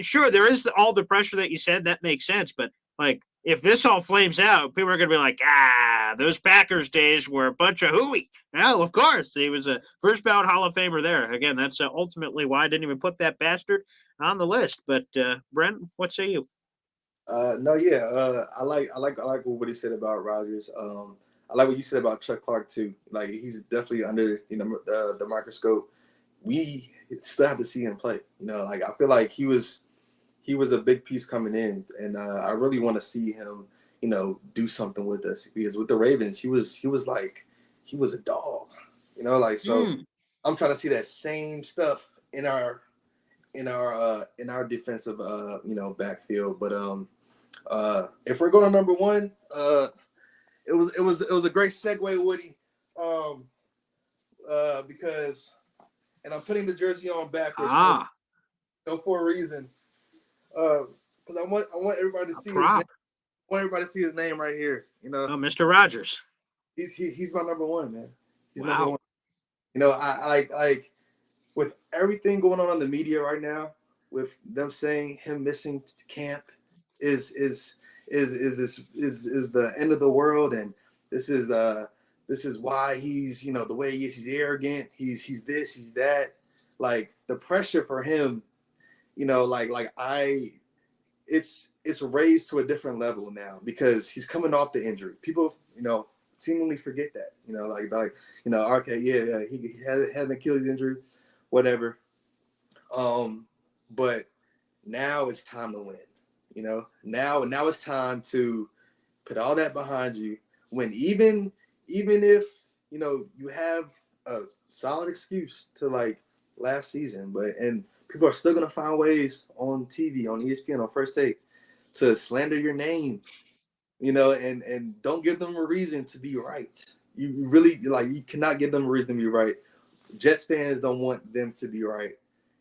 S4: sure, there is all the pressure that you said. That makes sense. But, like, if this all flames out, people are going to be like, those Packers days were a bunch of hooey. No, of course. He was a first ballot Hall of Famer there. Again, that's ultimately why I didn't even put that bastard on the list. But, Brent, what say you?
S8: I like what he said about Rodgers. I like what you said about Chuck Clark too. Like, he's definitely under the microscope. We still have to see him play. Like, I feel like he was a big piece coming in, and I really want to see him do something with us, because with the Ravens he was a dog. So I'm trying to see that same stuff in our defensive backfield. But if we're going to number 1, it was a great segue, Woody, because, and I'm putting the jersey on backwards for a reason, because I want everybody to see his name. I want everybody to see his name right here.
S4: Mr. Rodgers.
S8: He's my number 1, man. He's
S4: wow.
S8: number 1. I like with everything going on in the media right now, with them saying him missing camp is the end of the world, and this is why he's the way he is. He's arrogant. He's this. He's that. Like, the pressure for him, it's raised to a different level now, because he's coming off the injury. People seemingly forget that. Okay, yeah, he had an Achilles injury, whatever. But now it's time to win. Now it's time to put all that behind you. When even if you have a solid excuse to, like, last season, and people are still gonna find ways on TV, on ESPN, on First Take, to slander your name, and don't give them a reason to be right. You really like you cannot give them a reason to be right. Jets fans don't want them to be right.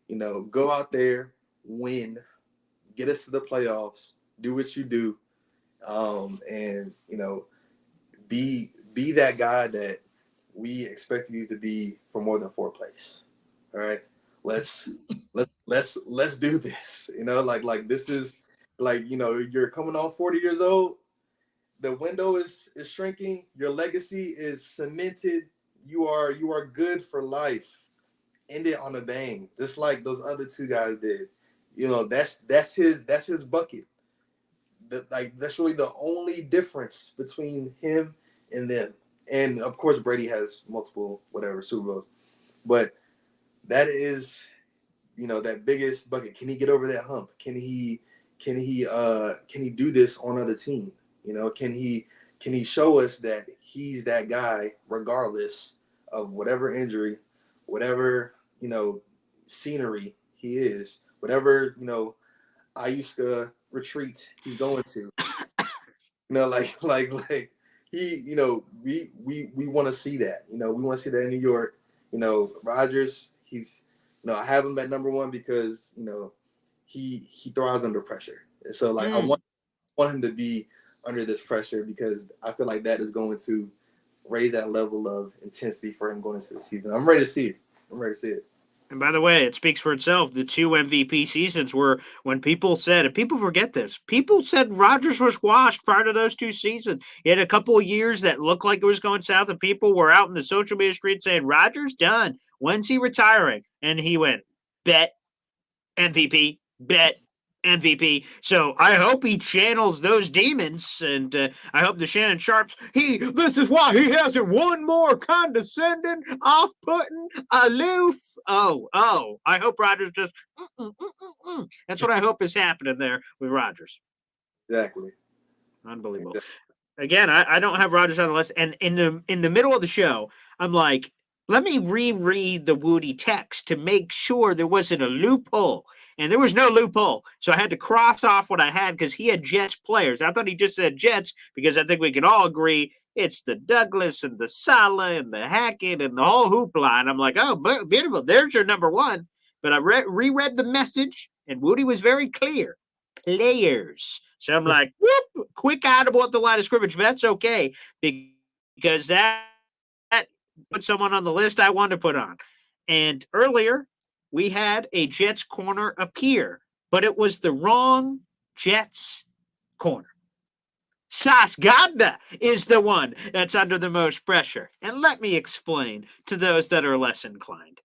S8: You know, go out there, win, get us to the playoffs, do what you do, and you know, be that guy that we expected you to be for more than fourth place. All right, let's do this. You know, like this is like, you know, you're coming on 40 years old. The window is shrinking. Your legacy is cemented. You are good for life. End it on a bang, just like those other two guys did. You know, that's his bucket. That's really the only difference between him and them. And of course, Brady has multiple whatever Super Bowls, but that is, you know, that biggest bucket. Can he get over that hump? Can he do this on another team? You know, can he show us that he's that guy regardless of whatever injury, whatever, you know, scenery he is, whatever, you know, Ayuska retreat he's going to. You know, like he, you know, we want to see that. You know, we want to see that in New York. You know, Rodgers, he's, you know, I have him at number one because, you know, he thrives under pressure. So like I want him to be under this pressure because I feel like that is going to raise that level of intensity for him going into the season. I'm ready to see it.
S4: And by the way, it speaks for itself. The 2 MVP seasons were when people said, and people forget this, people said Rodgers was washed prior to those 2 seasons. He had a couple of years that looked like it was going south, and people were out in the social media street saying, Rodgers done. When's he retiring? And he went, bet, MVP, bet, MVP. So I hope he channels those demons, and I hope the Shannon Sharps, this is why he hasn't won more, condescending, off-putting, aloof. Oh, I hope Rodgers just, That's what I hope is happening there with Rodgers.
S8: Exactly.
S4: Unbelievable. Exactly. Again, I don't have Rodgers on the list, and in the middle of the show, I'm like, let me reread the Wudi text to make sure there wasn't a loophole. And there was no loophole. So I had to cross off what I had because he had Jets players. I thought he just said Jets because I think we can all agree it's the Douglas and the Saleh and the Hackett and the whole hoopla. And I'm like, oh, beautiful. There's your number one. But I reread the message, and Wudi was very clear. Players. So I'm like, whoop, quick audible at the line of scrimmage. But that's okay because that put someone on the list I wanted to put on. And earlier, we had a Jets corner appear, but it was the wrong Jets corner. Sauce Gardner is the one that's under the most pressure. And let me explain to those that are less inclined.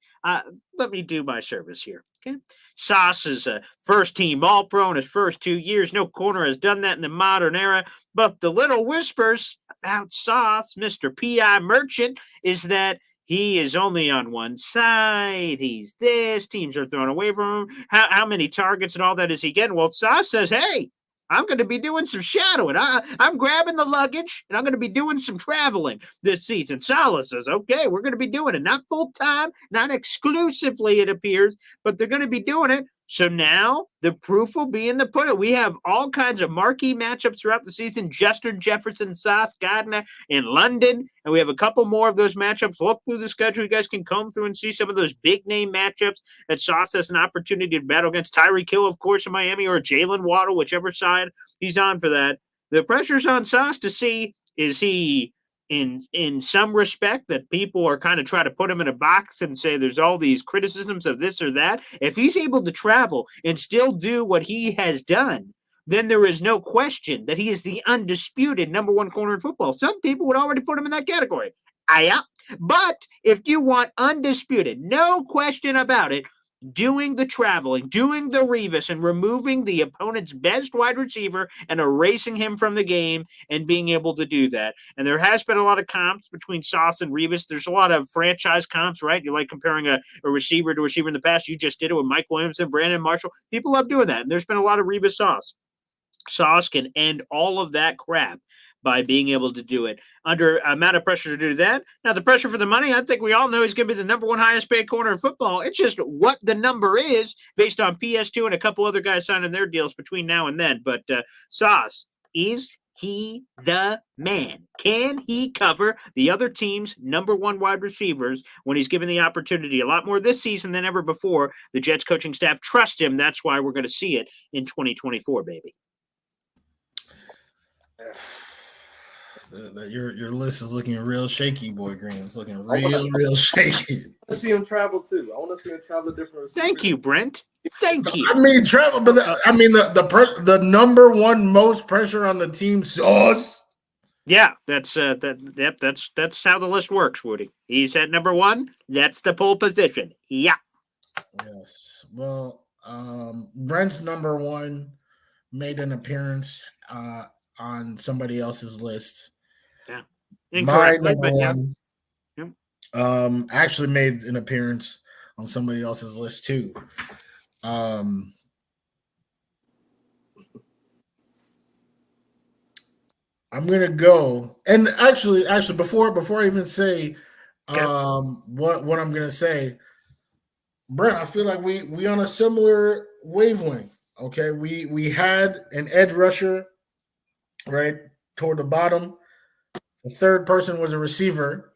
S4: Let me do my service here. Okay. Sauce is a first-team All-Pro in his first 2 years. No corner has done that in the modern era. But the little whispers about Sauce, Mr. P.I. Merchant, is that he is only on one side. He's this. Teams are throwing away from him. How many targets and all that is he getting? Well, Sauce says, hey, I'm going to be doing some shadowing. I'm grabbing the luggage, and I'm going to be doing some traveling this season. Saleh says, okay, we're going to be doing it. Not full-time, not exclusively, it appears, but they're going to be doing it. So now the proof will be in the pudding. We have all kinds of marquee matchups throughout the season. Justin Jefferson, Sauce Gardner in London. And we have a couple more of those matchups. Look through the schedule. You guys can comb through and see some of those big name matchups that Sauce has an opportunity to battle against. Tyreek Hill, of course, in Miami, or Jalen Waddle, whichever side he's on for that. The pressure's on Sauce to see, is he in some respect that people are kind of trying to put him in a box and say there's all these criticisms of this or that. If he's able to travel and still do what he has done, then there is no question that he is the undisputed number one corner in football. Some people would already put him in that category. But if you want undisputed, no question about it, doing the traveling, doing the Revis, and removing the opponent's best wide receiver and erasing him from the game and being able to do that. And there has been a lot of comps between Sauce and Revis. There's a lot of franchise comps, right? You like comparing a receiver to receiver in the past. You just did it with Mike Williamson, Brandon Marshall. People love doing that. And there's been a lot of Revis Sauce. Sauce can end all of that crap by being able to do it under amount of pressure to do that. Now, the pressure for the money, I think we all know he's going to be the number one highest paid corner in football. It's just what the number is based on PS2 and a couple other guys signing their deals between now and then. But Sauce is he the man? Can he cover the other team's number one wide receivers when he's given the opportunity? A lot more this season than ever before. The Jets coaching staff trust him. That's why we're going to see it in 2024, baby.
S1: Your list is looking real shaky, Boy Green. It's looking real shaky.
S8: I see him travel too. I want to see him travel different receivers.
S4: Thank you, Brent. Thank you.
S1: I mean, travel, but the number one most pressure on the team sauce.
S4: Yeah, that's that's how the list works, Woody. He's at number one. That's the pole position. Yeah.
S1: Yes. Well, Brent's number one made an appearance on somebody else's list.
S4: Yeah.
S1: My
S4: Incorrectly,
S1: number
S4: but yeah.
S1: one actually made an appearance on somebody else's list too. I'm gonna go, and actually before I even say what I'm gonna say, Brent, I feel like we on a similar wavelength. Okay, we had an edge rusher right toward the bottom. The third person was a receiver.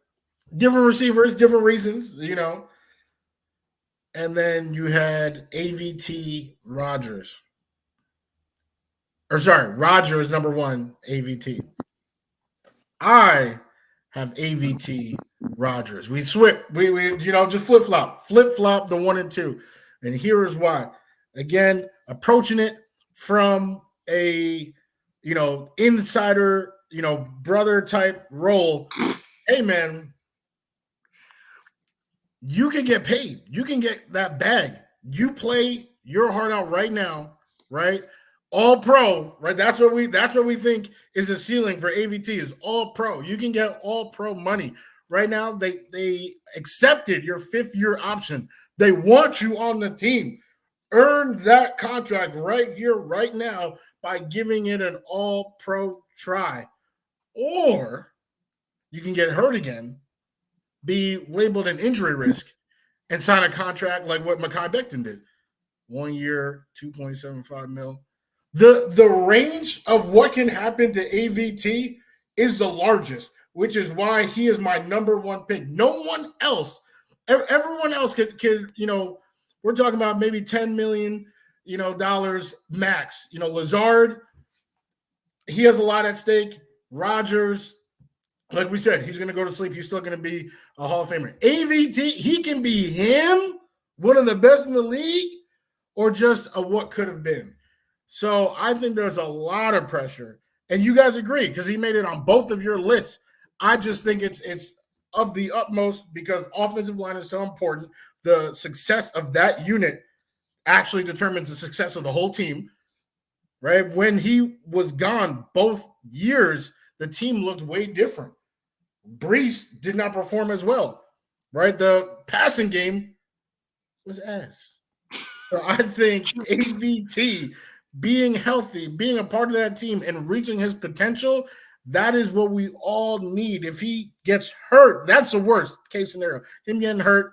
S1: Different receivers, different reasons, you know. And then you had AVT Rogers. Or sorry, Roger is number one, AVT. I have AVT Rogers. We just flip flop the 1 and 2. And here is why. Again, approaching it from a insider, brother type role. Hey man, you can get paid. You can get that bag. You play your heart out right now, right? All pro, right? That's what we think is a ceiling for AVT is all pro. You can get all pro money. Right now, they accepted your 5th-year option. They want you on the team. Earn that contract right here, right now, by giving it an all pro try. Or you can get hurt again, be labeled an injury risk, and sign a contract like what Mekhi Becton did. 1 year, $2.75 million. The range of what can happen to AVT is the largest, which is why he is my number one pick. No one else, everyone else could we're talking about maybe $10 million, dollars max. Lazard, he has a lot at stake. Rodgers, like we said, he's going to go to sleep. He's still going to be a Hall of Famer. AVT, he can be him, one of the best in the league, or just a what could have been. So I think there's a lot of pressure. And you guys agree because he made it on both of your lists. I just think it's of the utmost because offensive line is so important. The success of that unit actually determines the success of the whole team, right? When he was gone both years, the team looked way different. Brees did not perform as well, right? The passing game was ass. So I think AVT being healthy, being a part of that team and reaching his potential, that is what we all need. If he gets hurt, that's the worst case scenario. Him getting hurt,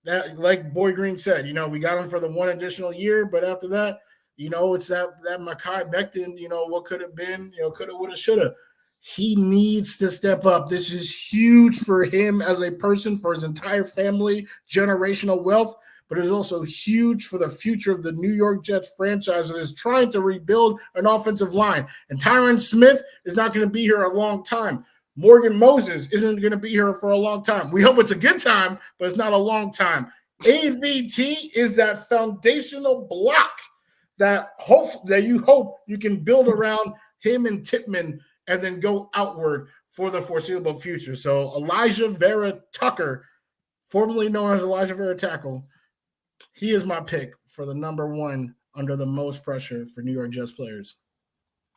S1: that, like Boy Green said, we got him for the 1 additional year, but after that, it's that Mekhi Becton, what could have been, coulda, woulda, shoulda. He needs to step up. This is huge for him as a person, for his entire family, generational wealth, but it's also huge for the future of the New York Jets franchise that is trying to rebuild an offensive line. And Tyron Smith is not going to be here a long time. Morgan Moses isn't going to be here for a long time. We hope it's a good time, but it's not a long time. AVT is that foundational block that you hope you can build around him and Tippmann and then go outward for the foreseeable future. So Elijah Vera Tucker, formerly known as Elijah Vera Tackle, he is my pick for the number one under the most pressure for New York Jets players.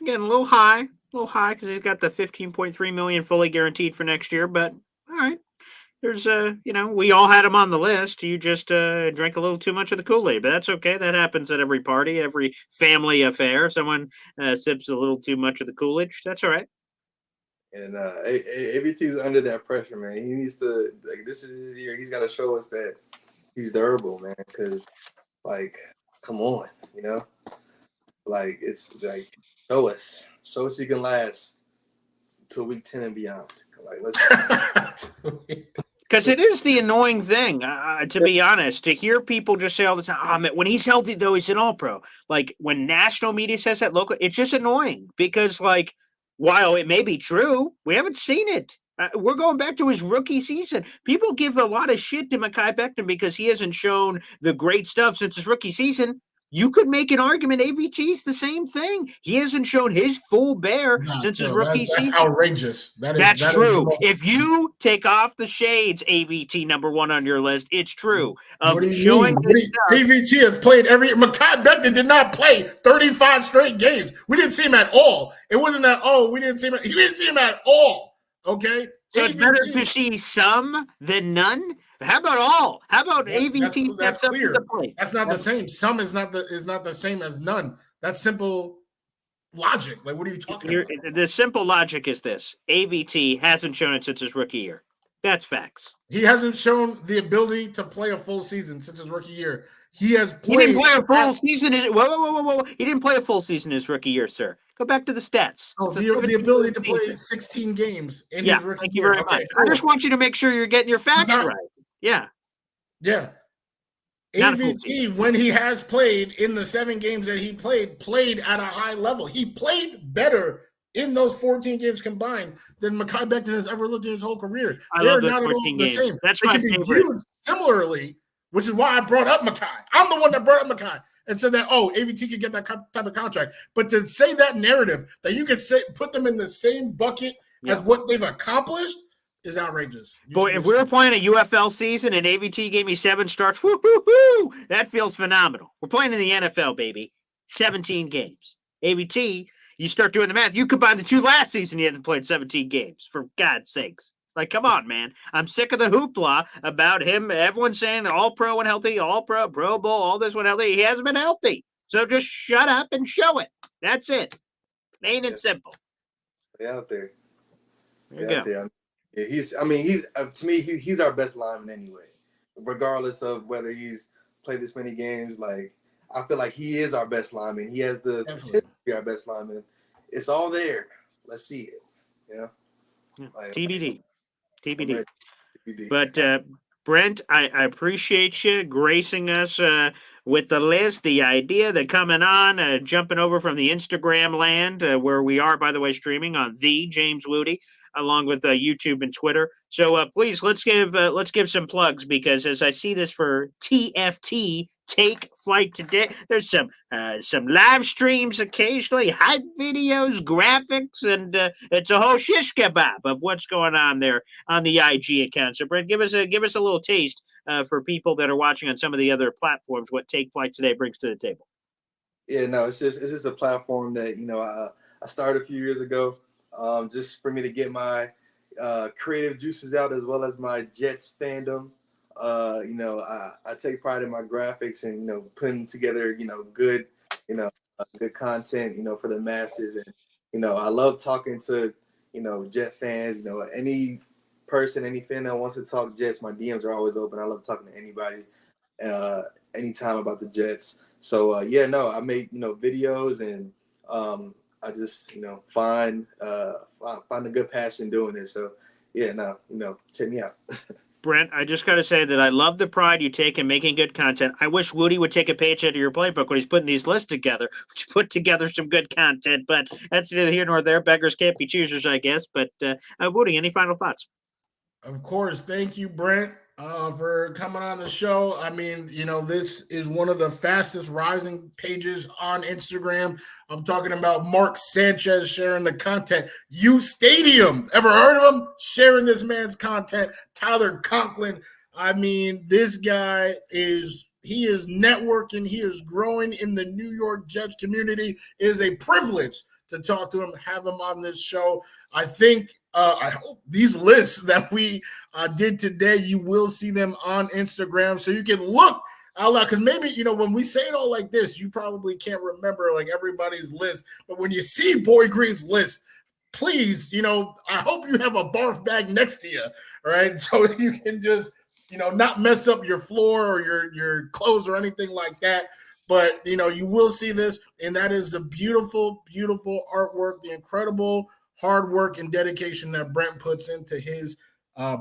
S4: Again, a little high because he's got the $15.3 million fully guaranteed for next year. But all right, there's we all had him on the list. You just drank a little too much of the Kool-Aid, but that's okay. That happens at every party, every family affair. Someone sips a little too much of the Coolidge. That's all right.
S8: And AVT's under that pressure, man. He needs to this is his year. He's got to show us that he's durable, man. Because come on, Like it's like show us you can last till week 10 and beyond. Like let's.
S4: Because it is the annoying thing, to be honest, to hear people just say all the time, "Oh man, when he's healthy though, he's an All-Pro." Like when national media says that, local, it's just annoying because, like, while it may be true, we haven't seen it. We're going back to his rookie season. People give a lot of shit to Mekhi Becton because he hasn't shown the great stuff since his rookie season. You could make an argument AVT is the same thing. He hasn't shown his full bear since his rookie season.
S1: That's outrageous.
S4: That's true. If you take off the shades, AVT number one on your list, it's true.
S1: What do you mean? AVT has played Mekhi Becton did not play 35 straight games. We didn't see him at all. It wasn't that, we didn't see him. He didn't see him at all. Okay?
S4: So it's better to see some than none? How about all? How about AVT?
S1: That's clear. That's not the same. Some is not the same as none. That's simple logic. Like, what are you talking about?
S4: The simple logic is this: AVT hasn't shown it since his rookie year. That's facts.
S1: He hasn't shown the ability to play a full season since his rookie year. He has played.
S4: He didn't play a full season. Whoa! He didn't play a full season his rookie year, sir. Go back to the stats.
S1: Oh, the ability to play 16 games in his rookie year.
S4: Thank you very much. Cool. I just want you to make sure you're getting your facts right. Yeah.
S1: AVT, when he has played in the 7 games that he played at a high level. He played better in those 14 games combined than Mekhi Becton has ever looked in his whole career.
S4: They're not at all the same. That's my favorite.
S1: Viewed similarly, which is why I brought up Mekhi. I'm the one that brought up Mekhi and said that, AVT could get that type of contract. But to say that narrative, that you could put them in the same bucket as what they've accomplished, is outrageous.
S4: Boy, if we were playing a UFL season and AVT gave me 7 starts, woo, that feels phenomenal. We're playing in the NFL, baby. 17 games. AVT, you start doing the math. You combine the 2 last season, you haven't played 17 games, for God's sakes. Like, come on, man. I'm sick of the hoopla about him. Everyone's saying all-pro and healthy, all-pro, Pro Bowl, all this one healthy. He hasn't been healthy. So just shut up and show it. That's it. Plain and simple.
S8: Out there.
S4: There you go.
S8: Yeah, he's our best lineman anyway. Regardless of whether he's played this many games, like I feel like he is our best lineman. He has the potential to be our best lineman. It's all there. Let's see it. Like,
S4: TBD. But Brent, I appreciate you gracing us with the list, the idea, the coming on, jumping over from the Instagram land where we are, by the way, streaming on the James Wudi, along with YouTube and Twitter. So please let's give some plugs, because as I see this for TFT Take Flight today, there's some live streams occasionally, hype videos, graphics, and it's a whole shish kebab of what's going on there on the IG account. So Brent, give us a little taste for people that are watching on some of the other platforms what Take Flight today brings to the table.
S8: Yeah, no, it's just a platform that I started a few years ago. Just for me to get my creative juices out, as well as my Jets fandom. I take pride in my graphics and, putting together, good content, for the masses. And, I love talking to, Jet fans, any person, any fan that wants to talk Jets, my DMs are always open. I love talking to anybody, anytime about the Jets. So, I make, videos, and I just, find a good passion doing it. So, check me out.
S4: Brent, I just got to say that I love the pride you take in making good content. I wish Wudi would take a page out of your playbook when he's putting these lists together to put together some good content, but that's neither here nor there. Beggars can't be choosers, I guess. But Wudi, any final thoughts?
S1: Of course. Thank you, Brent, for coming on the show. I mean, this is one of the fastest rising pages on Instagram. I'm talking about Mark Sanchez sharing the content. U Stadium. Ever heard of him? Sharing this man's content. Tyler Conklin. I mean, this guy is networking. He is growing in the New York Jets community. It is a privilege to talk to him, have him on this show. I think, I hope these lists that we did today, you will see them on Instagram, so you can look out loud. Because maybe, when we say it all like this, you probably can't remember like everybody's list. But when you see Boy Green's list, please, I hope you have a barf bag next to you, all right? So you can just, not mess up your floor or your clothes or anything like that. but you will see this, and that is the beautiful, beautiful artwork, the incredible hard work and dedication that Brent puts into his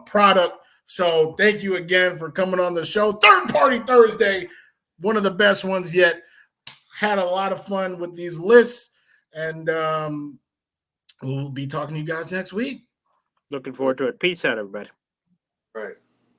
S1: product. So thank you again for coming on the show. Third Party Thursday, one of the best ones yet. Had a lot of fun with these lists, and we'll be talking to you guys next week.
S4: Looking forward to it. Peace out, everybody.
S8: Right.